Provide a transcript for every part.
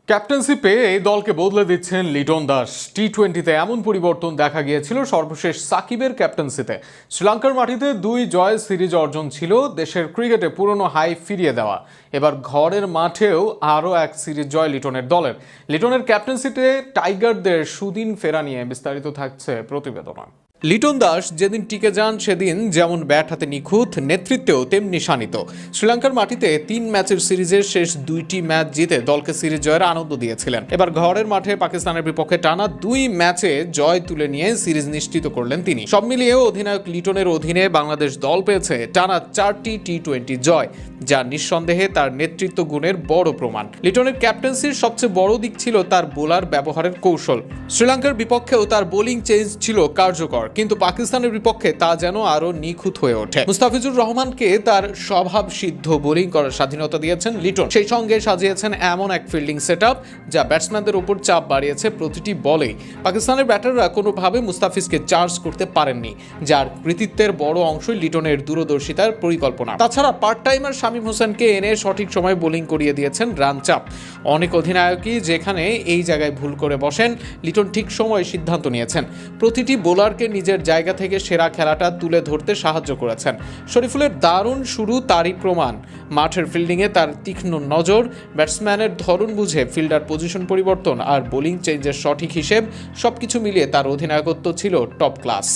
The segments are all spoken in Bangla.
ক্যাপ্টেন্সি পেয়ে এই দলকে বদলে দিচ্ছেন লিটন দাস। টি-20-তে এমন পরিবর্তন দেখা গিয়েছিল সর্বশেষ সাকিবের ক্যাপ্টেন্সিতে। শ্রীলঙ্কার মাটিতে 2 জয় সিরিজ অর্জন ছিল দেশের ক্রিকেটে পুরনো হাই ফিরিয়ে দেওয়া। এবার ঘরের মাঠেও আরও এক সিরিজ জয় লিটনের দলের। লিটনের ক্যাপ্টেন্সিতে টাইগারদের সুদিন ফেরা নিয়ে বিস্তারিত থাকছে প্রতিবেদনে। লিটন দাস যেদিন টিকে যান সেদিন যেমন ব্যাট হাতে নিখুঁত, নেতৃত্বেও তেমনি শানিত। শ্রীলঙ্কার মাটিতে 3 ম্যাচের সিরিজের শেষ 2টি ম্যাচ জিতে দলকে সিরিজ জয়ের আনন্দ দিয়েছিলেন। এবার ঘরের মাঠে পাকিস্তানের বিপক্ষে টানা 2 ম্যাচে জয় তুলে নিয়ে সিরিজ নিশ্চিত করলেন তিনি। সব মিলিয়ে অধিনায়ক লিটনের অধীনে বাংলাদেশ দল পেয়েছে টানা 4টি টি-20 জয়, যা নিঃসন্দেহে তার নেতৃত্ব গুণের বড় প্রমাণ। লিটনের ক্যাপ্টেন্সির সবচেয়ে বড় দিক ছিল তার বোলার ব্যবহারের কৌশল। শ্রীলঙ্কার বিপক্ষেও তার বোলিং চেঞ্জ ছিল কার্যকর, কিন্তু পাকিস্তানের বিপক্ষে তা যেন আরো নিখুঁত হয়ে ওঠে। মুস্তাফিজুর রহমানকে তার স্বভাব সিদ্ধ বোলিং করার স্বাধীনতা দিয়েছেন লিটন। সেই সঙ্গে সাজিয়েছেন এমন এক ফিল্ডিং সেটআপ যা ব্যাটসম্যানদের উপর চাপ বাড়িয়েছে প্রতিটি বলেই। পাকিস্তানের ব্যাটাররা কোনোভাবে মুস্তাফিজকে চার্জ করতে পারেননি, যার কৃতিত্বের বড় অংশই লিটনের দূরদর্শিতার পরিকল্পনা। তাছাড়া পার্ট টাইমার শামীম হোসেনকে এনে সঠিক সময় বোলিং করিয়ে দিয়েছেন রান চাপ। অনেক অধিনায়কই যেখানে এই জায়গায় ভুল করে বসেন, লিটন ঠিক সময়ে সিদ্ধান্ত নিয়েছেন। প্রতিটি বোলারকে নিজের জায়গা থেকে সেরা খেলাটা তুলে ধরতে সাহায্য করেছেন। শরীফুলের দারুণ শুরু তারই প্রমাণ। মাঠের ফিল্ডিংয়ে তার তীক্ষ্ণ নজর, ব্যাটসম্যানের ধরন বুঝে ফিল্ডার পজিশন পরিবর্তন আর বোলিং চেঞ্জের সঠিক হিসেব, সবকিছু মিলিয়ে তার অধিনায়কত্ব ছিল টপ ক্লাস।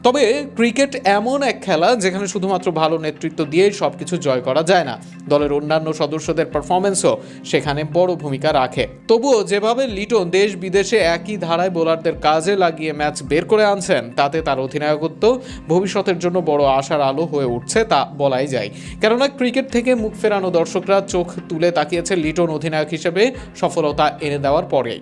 তবে ক্রিকেট এমন এক খেলা যেখানে শুধুমাত্র ভালো নেতৃত্ব দিয়েই সবকিছু জয় করা যায় না। দলের অন্যান্য সদস্যদের পারফরমেন্সও সেখানে বড় ভূমিকা রাখে। তবুও যেভাবে লিটন দেশ বিদেশে একই ধারায় বোলারদের কাজে লাগিয়ে ম্যাচ বের করে আনছেন, তাতে তার অধিনায়কত্ব ভবিষ্যতের জন্য বড় আশার আলো হয়ে উঠছে তা বলাই যায়। কেননা ক্রিকেট থেকে মুখ ফেরানো দর্শকরা চোখ তুলে তাকিয়েছে লিটন অধিনায়ক হিসেবে সফলতা এনে দেওয়ার পরেই।